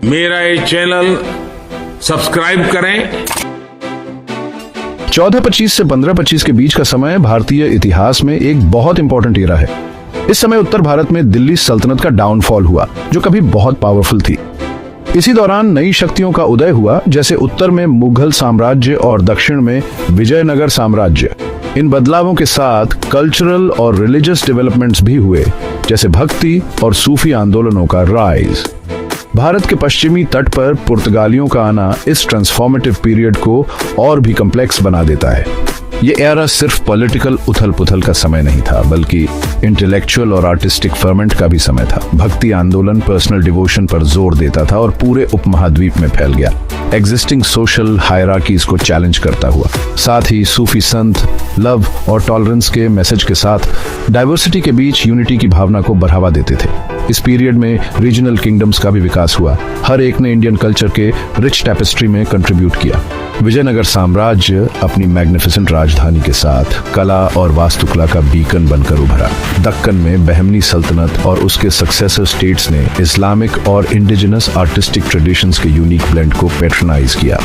मेरा ये channel subscribe करें। 1425 से 1525 के बीच का समय भारतीय इतिहास में एक बहुत इंपॉर्टेंट एरा है। इस समय उत्तर भारत में दिल्ली सल्तनत का डाउनफॉल हुआ, जो कभी बहुत पावरफुल थी। इसी दौरान नई शक्तियों का उदय हुआ, जैसे उत्तर में मुगल साम्राज्य और दक्षिण में विजयनगर साम्राज्य। इन बदलावों के साथ कल्चरल और रिलीजियस डेवलपमेंट्स भी हुए, जैसे भक्ति और सूफी आंदोलनों का राइज। भारत के पश्चिमी तट पर पुर्तगालियों का आना इस ट्रांसफॉर्मेटिव पीरियड को और भी कॉम्प्लेक्स बना देता है। ये एरा सिर्फ पॉलिटिकल उथल पुथल का समय नहीं था, बल्कि इंटेलेक्चुअल और आर्टिस्टिक फर्मेंट का भी समय था। भक्ति आंदोलन पर्सनल डिवोशन पर जोर देता था और पूरे उपमहाद्वीप में फैल गया, एग्जिस्टिंग सोशल हायरार्कीज को चैलेंज करता हुआ। साथ ही सूफी संत लव और टॉलरेंस के मैसेज के साथ डाइवर्सिटी के बीच यूनिटी की भावना को बढ़ावा देते थे। इस पीरियड में रीजनल किंगडम्स का भी विकास हुआ। हर एक ने इंडियन कल्चर के रिच टैपेस्ट्री में कंट्रीब्यूट किया। विजयनगर साम्राज्य अपनी मैग्निफिसेंट राजधानी के साथ कला और वास्तुकला का बीकन बनकर उभरा। दक्कन में बहमनी सल्तनत और उसके सक्सेसर स्टेट्स ने इस्लामिक और इंडिजिनस आर्टिस्टिक ट्रेडिशंस के यूनिक ब्लेंड को पैट्रनाइज किया।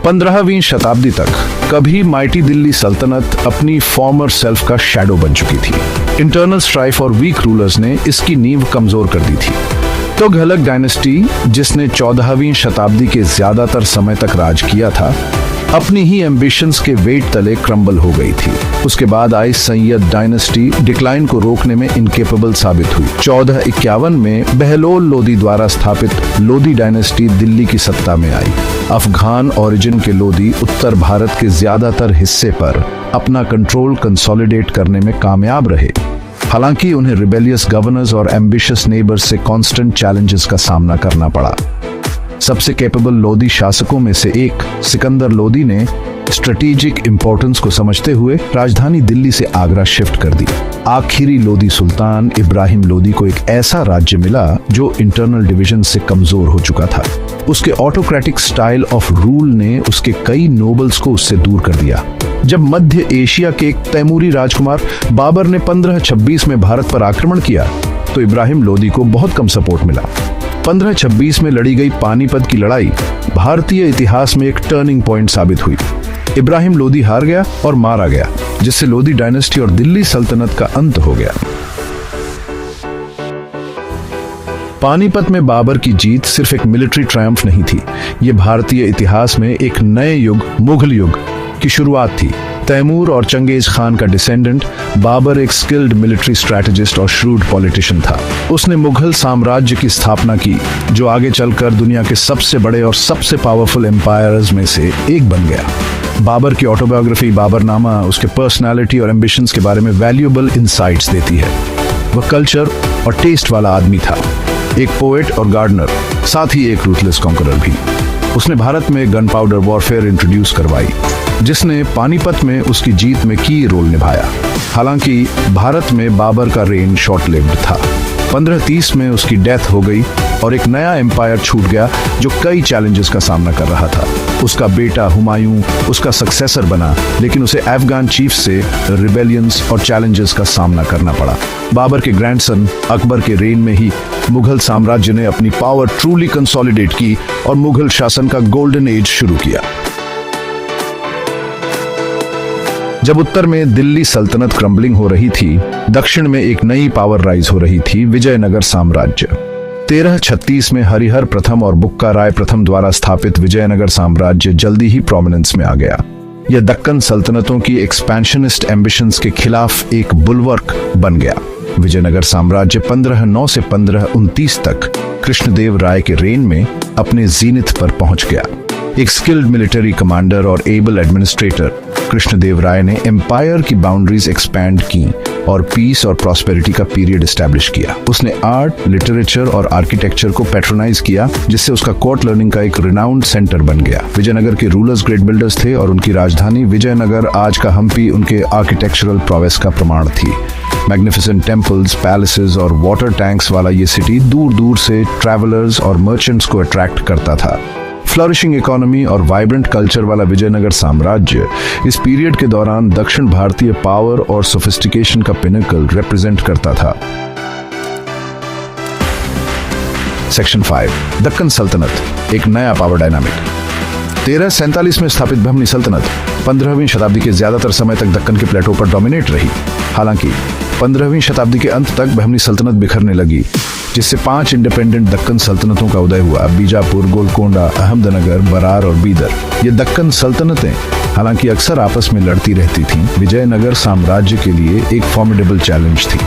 15वीं शताब्दी तक कभी माइटी दिल्ली सल्तनत अपनी फॉर्मर सेल्फ का शैडो बन चुकी थी। इंटरनल स्ट्राइफ और वीक रूलर्स ने इसकी नींव कमजोर कर दी थी। तो तुघलक डायनेस्टी, जिसने 14वीं शताब्दी के ज्यादातर समय तक राज किया था, अपनी ही एम्बिशंस के वेट तले क्रम्बल हो गई थी। उसके बाद आई सैयद डायनेस्टी डिक्लाइन को रोकने में इनकेपेबल साबित हुई। 1451 में बहलोल लोदी द्वारा स्थापित लोदी डायनेस्टी दिल्ली की सत्ता में आई। अफगान ओरिजिन के लोदी उत्तर भारत के ज्यादातर हिस्से पर अपना कंट्रोल कंसोलिडेट करने में कामयाब रहे। हालांकि उन्हें रिबेलियस गवर्नर्स और एम्बिशियस नेबर्स से कांस्टेंट चैलेंजेस का सामना करना पड़ा। सबसे कैपेबल लोदी शासकों में से एक सिकंदर लोदी ने स्ट्रेटेजिक इंपॉर्टेंस को समझते हुए राजधानी दिल्ली से आगरा शिफ्ट कर दी। आखिरी लोदी सुल्तान इब्राहिम लोदी को एक ऐसा राज्य मिला जो इंटरनल डिवीजन से कमजोर हो चुका था। उसके ऑटोक्रेटिक स्टाइल ऑफ रूल ने उसके कई नोबल्स को उससे दूर कर दिया। जब मध्य एशिया के एक तैमूरी राजकुमार बाबर ने 1526 में भारत पर आक्रमण किया, तो इब्राहिम लोदी को बहुत कम सपोर्ट मिला। 1526 में लड़ी गई पानीपत की लड़ाई भारतीय इतिहास में एक टर्निंग पॉइंट साबित हुई। इब्राहिम लोदी हार गया और मारा गया, जिससे लोदी डायनेस्टी और दिल्ली सल्तनत का अंत हो गया। पानीपत में बाबर की जीत सिर्फ एक मिलिट्री ट्रायम्फ नहीं थी, ये भारतीय इतिहास में एक नए युग, मुगल युग की शुरुआत थी। तैमूर और चंगेज खान का डिसेंडेंट बाबर एक स्किल्ड मिलिट्री स्ट्रैटेजिस्ट और श्रूड पॉलिटिशियन था। उसने मुगल साम्राज्य की स्थापना की, जो आगे चलकर दुनिया के सबसे बड़े और सबसे पावरफुल एम्पायर्स में से एक बन गया। बाबर की ऑटोबायोग्राफी बाबरनामा उसके पर्सनालिटी और एम्बिशंस के बारे में वैल्यूएबल इनसाइट्स देती है। वह कल्चर और टेस्ट वाला आदमी था, एक पोएट और गार्डनर, साथ ही एक रूथलेस कॉन्करर भी। उसने भारत में गन पाउडर वॉरफेयर इंट्रोड्यूस करवाई, जिसने पानीपत में उसकी जीत में की रोल निभाया। हालांकि भारत में बाबर का रेन शॉर्ट लिव्ड था। 1530 में उसकी डेथ हो गई और एक नया एम्पायर छूट गया जो कई चैलेंजेस का सामना कर रहा था। उसका बेटा हुमायूं उसका सक्सेसर बना, लेकिन उसे अफगान चीफ से रिबेलियंस और चैलेंजेस का सामना करना पड़ा। बाबर के ग्रैंडसन अकबर के रेन में ही मुगल साम्राज्य ने अपनी पावर ट्रूली कंसोलिडेट की और मुगल शासन का गोल्डन एज शुरू किया। जब उत्तर में दिल्ली सल्तनत क्रम्बलिंग हो रही थी, दक्षिण में एक नई पावर राइज हो रही थी, विजयनगर साम्राज्य। 1336 में हरिहर प्रथम और बुक्का राय प्रथम द्वारा स्थापित विजयनगर साम्राज्य जल्दी ही प्रोमिनेंस में आ गया। यह दक्कन सल्तनतों की एक्सपेंशनिस्ट एम्बिशंस के खिलाफ एक बुलवर्क बन गया। विजयनगर साम्राज्य 1509 से 1529 तक कृष्णदेव राय के रेन में अपने जीनिथ पर पहुंच गया। एक स्किल्ड मिलिट्री कमांडर और एबल एडमिनिस्ट्रेटर कृष्णदेव राय ने एम्पायर की बाउंड्रीज एक्सपैंड की और पीस और प्रॉस्पेरिटी का पीरियड एस्टैब्लिश किया। उसने आर्ट, लिटरेचर और आर्किटेक्चर को पैट्रोनाइज किया, जिससे उसका कोर्ट लर्निंग का एक रिनाउंड सेंटर बन गया। विजयनगर के रूलर्स ग्रेट बिल्डर्स थे और उनकी राजधानी विजयनगर, आज का हम्पी, उनके आर्किटेक्चरल प्रोवेस का प्रमाण थी। मैग्निफिसेंट टेम्पल्स, पैलेसेस और वाटर टैंक्स वाला ये सिटी दूर दूर से ट्रैवलर्स और मर्चेंट्स को अट्रैक्ट करता था। फ्लरिशिंग इकोनॉमी और वाइब्रेंट कल्चर वाला विजयनगर साम्राज्य इस पीरियड के दौरान दक्षिण भारतीय पावर और सोफिस्टिकेशन का पिनकल रिप्रेजेंट करता था। सेक्शन 5 दक्कन सल्तनत, एक नया पावर डायनामिक। 1347 में स्थापित बहमनी सल्तनत 15वीं शताब्दी के ज्यादातर समय तक दक्कन के प्लेटो पर डोमिनेट रही। हालांकि 15वीं शताब्दी के अंत तक बहमनी सल्तनत बिखरने लगी, जिससे 5 इंडिपेंडेंट दक्कन सल्तनतों का उदय हुआ: बीजापुर, गोलकोंडा, अहमदनगर, बरार और बीदर। ये दक्कन सल्तनतें हालांकि अक्सर आपस में लड़ती रहती थीं, विजयनगर साम्राज्य के लिए एक फॉर्मिडेबल चैलेंज थी।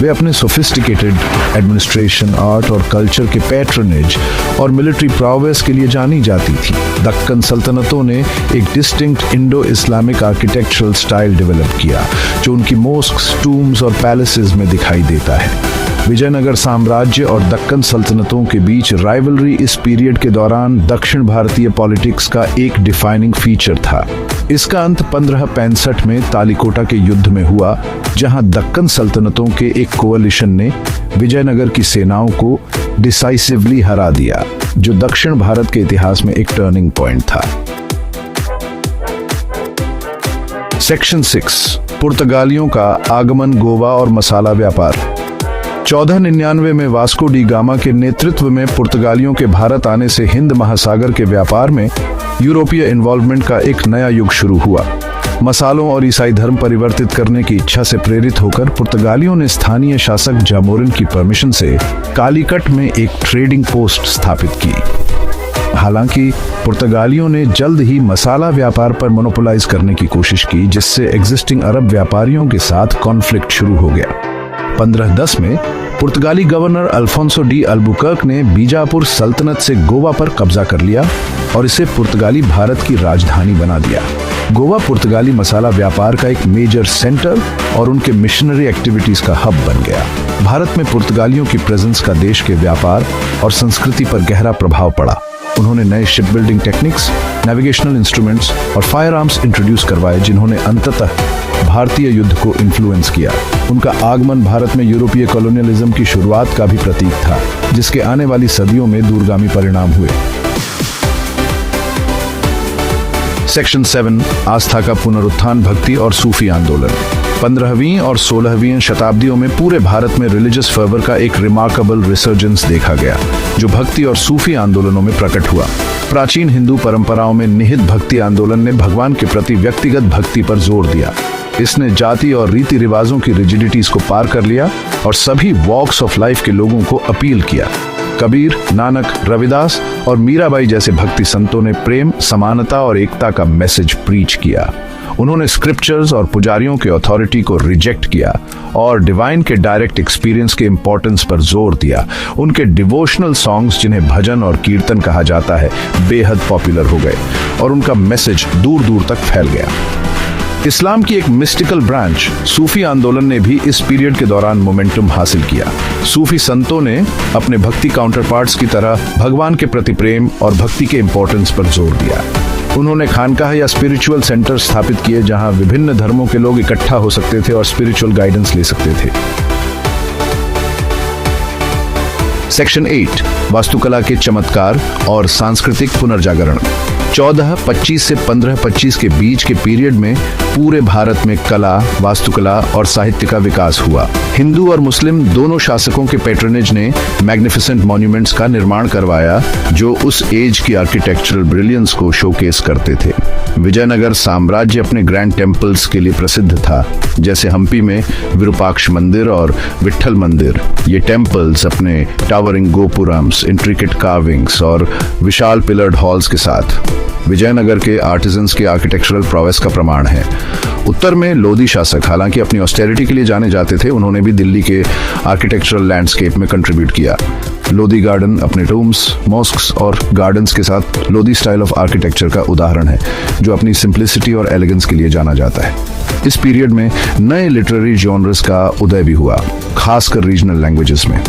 वे अपने सोफिस्टिकेटेड एडमिनिस्ट्रेशन, आर्ट और कल्चर के पैट्रनेज और मिलिट्री प्रोवेस के लिए जानी जाती थी। दक्कन सल्तनतों ने एक distinct Indo Islamic architectural style develop किया, जो उनकी मॉस्क्स, टूम्स और पैलेसेस में दिखाई देता है। विजयनगर साम्राज्य और दक्कन सल्तनतों के बीच राइवलरी इस पीरियड के दौरान दक्षिण भारतीय पॉलिटिक्स का एक डिफाइनिंग फीचर था। इसका अंत 1565 में तालिकोटा के युद्ध में हुआ, जहां दक्कन सल्तनतों के एक कोalition ने विजयनगर की सेनाओं को डिसाइसिवली हरा दिया, जो दक्षिण भारत के इतिहास में एक टर्निंग पॉइंट था। सेक्शन 6 पुर्तगालियों का आगमन, गोवा और मसाला व्यापार। 1499 में वास्को डी गामा के नेतृत्व में पुर्तगालियों के भारत आने से हिंद महासागर के व्यापार में यूरोपीय इन्वॉल्वमेंट का एक नया युग शुरू हुआ। मसालों और ईसाई धर्म परिवर्तित करने की इच्छा से प्रेरित होकर पुर्तगालियों ने स्थानीय शासक जामोरिन की परमिशन से कालीकट में एक ट्रेडिंग पोस्ट स्थापित की। हालांकि पुर्तगालियों ने जल्द ही मसाला व्यापार पर मोनोपोलाइज करने की कोशिश की, जिससे एग्जिस्टिंग अरब व्यापारियों के साथ कॉन्फ्लिक्ट शुरू हो गया। 1510 में पुर्तगाली गवर्नर अल्फोंसो डी अल्बुकर्क ने बीजापुर सल्तनत से गोवा पर कब्जा कर लिया और इसे पुर्तगाली भारत की राजधानी बना दिया। गोवा पुर्तगाली मसाला व्यापार का एक मेजर सेंटर और उनके मिशनरी एक्टिविटीज का हब बन गया। भारत में पुर्तगालियों की प्रेजेंस का देश के व्यापार और संस्कृति पर गहरा प्रभाव पड़ा। उन्होंने नए ship building techniques, navigational instruments और फायर आर्म्स इंट्रोड्यूस करवाए, जिन्होंने अंततः भारतीय युद्ध को इन्फ्लुएंस किया। उनका आगमन भारत में यूरोपीय कॉलोनियलिज्म की शुरुआत का भी प्रतीक था, जिसके आने वाली सदियों में दूरगामी परिणाम हुए। सेक्शन 7 आस्था का पुनरुत्थान, भक्ति और सूफी आंदोलन। 15वीं और 16वीं शताब्दियों में पूरे भारत में रिलीजियस फर्वर का एक रिमार्केबल रिसर्जेंस देखा गया, जो भक्ति और सूफी आंदोलनों में प्रकट हुआ। प्राचीन हिंदू परंपराओं में निहित भक्ति आंदोलन ने भगवान के प्रति व्यक्तिगत भक्ति पर जोर दिया। इसने जाति और रीति रिवाजों की रिजिडिटीज को पार कर लिया और सभी वॉक्स ऑफ लाइफ के लोगों को अपील किया। कबीर, नानक, रविदास और मीराबाई जैसे भक्ति संतों ने प्रेम, समानता और एकता का मैसेज प्रीच किया। उन्होंने स्क्रिप्चर्स और पुजारियों के अथॉरिटी को रिजेक्ट किया और डिवाइन के डायरेक्ट एक्सपीरियंस के इंपॉर्टेंस पर जोर दिया। उनके डिवोशनल सॉन्ग्स, जिन्हें भजन और कीर्तन कहा जाता है, बेहद पॉपुलर हो गए और उनका मैसेज दूर दूर तक फैल गया। इस्लाम की एक मिस्टिकल ब्रांच सूफी आंदोलन ने भी इस पीरियड के दौरान मोमेंटम हासिल किया। सूफी संतों ने अपने भक्ति काउंटरपार्ट्स की तरह भगवान के प्रति प्रेम और भक्ति के इंपॉर्टेंस पर जोर दिया। उन्होंने खानकाह या स्पिरिचुअल सेंटर स्थापित किए, जहां विभिन्न धर्मों के लोग इकट्ठा हो सकते थे और स्पिरिचुअल गाइडेंस ले सकते थे। सेक्शन 8 वास्तुकला के चमत्कार और सांस्कृतिक पुनर्जागरण। 1425 से 1525 के बीच के पीरियड में पूरे भारत में कला, वास्तुकला और साहित्य का विकास हुआ। हिंदू और मुस्लिम दोनों शासकों के पैट्रनेज ने मैग्निफिसेंट मॉन्यूमेंट्स का निर्माण करवाया, जो उस एज की आर्किटेक्चरल ब्रिलियंस को शोकेस करते थे। विजयनगर साम्राज्य अपने ग्रैंड टेम्पल्स के लिए प्रसिद्ध था, जैसे हम्पी में विरूपाक्ष मंदिर और विट्ठल मंदिर। ये टेम्पल्स अपने टावरिंग गोपुरम्स, इंट्रिकेट कार्विंग्स और विशाल पिलर्ड हॉल्स के साथ विजयनगर के आर्टिजन्स के आर्किटेक्चरल प्रोवेस का प्रमाण है। उत्तर में लोधी शासक हालांकि अपनी ऑस्टेरिटी के लिए जाने जाते थे, उन्होंने भी दिल्ली के आर्किटेक्चरल लैंडस्केप में कंट्रीब्यूट किया। लोधी गार्डन अपने टूम्स, मॉस्क्स और गार्डन्स के साथ लोधी स्टाइल ऑफ आर्किटेक्चर का उदाहरण है, जो अपनी सिंप्लिसिटी और एलिगेंस के लिए जाना जाता है। इस पीरियड में नए लिटरेरी जॉनर्स का उदय भी हुआ, खासकर रीजनल लैंग्वेजेस में।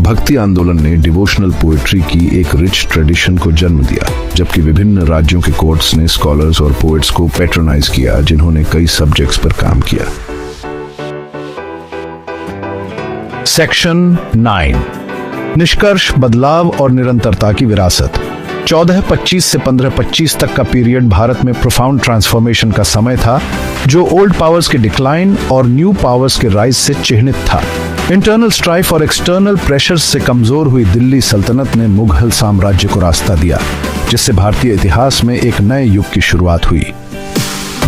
भक्ति आंदोलन ने डिवोशनल पोएट्री की एक रिच ट्रेडिशन को जन्म दिया, जबकि विभिन्न राज्यों के कोर्ट्स ने स्कॉलर्स और पोएट्स को पैट्रोनाइज किया, जिन्होंने कई सब्जेक्ट्स पर काम किया। सेक्शन 9 निष्कर्ष, बदलाव और निरंतरता की विरासत। 1425 से 1525 तक का पीरियड भारत में प्रोफाउंड ट्रांसफॉर्मेशन का समय था, जो ओल्ड पावर्स के डिक्लाइन और न्यू पावर्स के राइज से चिह्नित था। इंटरनल स्ट्राइफ और एक्सटर्नल प्रेशर से कमजोर हुई दिल्ली सल्तनत ने मुगल साम्राज्य को रास्ता दिया, जिससे भारतीय इतिहास में एक नए युग की शुरुआत हुई।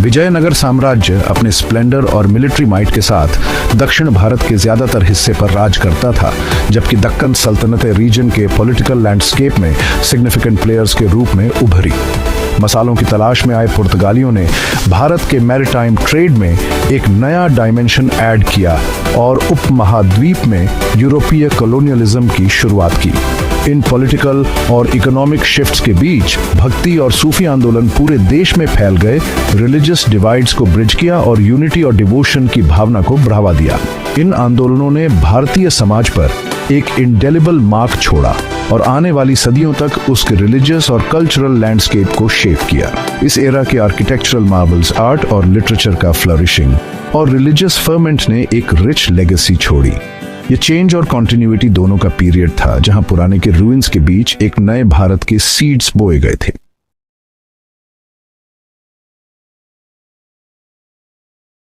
विजयनगर साम्राज्य अपने स्प्लेंडर और मिलिट्री माइट के साथ दक्षिण भारत के ज्यादातर हिस्से पर राज करता था, जबकि दक्कन सल्तनत रीजन के पॉलिटिकल लैंडस्केप में सिग्निफिकेंट प्लेयर्स के रूप में उभरी। मसालों की तलाश में आए पुर्तगालियों ने भारत के मैरीटाइम ट्रेड में एक नया डायमेंशन ऐड किया और उपमहाद्वीप में यूरोपीय कॉलोनियलिज्म की शुरुआत की। इन पॉलिटिकल और इकोनॉमिक शिफ्ट्स के बीच भक्ति और सूफी आंदोलन पूरे देश में फैल गए, रिलीजियस डिवाइड्स को ब्रिज किया और यूनिटी और डिवोशन की भावना को बढ़ावा दिया। इन आंदोलनों ने भारतीय समाज पर एक इंडेलिबल मार्क छोड़ा और आने वाली सदियों तक उसके रिलीजियस और कल्चरल लैंडस्केप को शेप किया। इस एरा के आर्किटेक्चरल मार्वल्स, आर्ट और लिटरेचर का फ्लरिशिंग और रिलीजियस फर्मेंट ने एक रिच लेगेसी छोड़ी। ये चेंज और कॉन्टिन्यूटी दोनों का पीरियड था, जहां पुराने के रूइंस के बीच एक नए भारत के सीड्स बोए गए थे।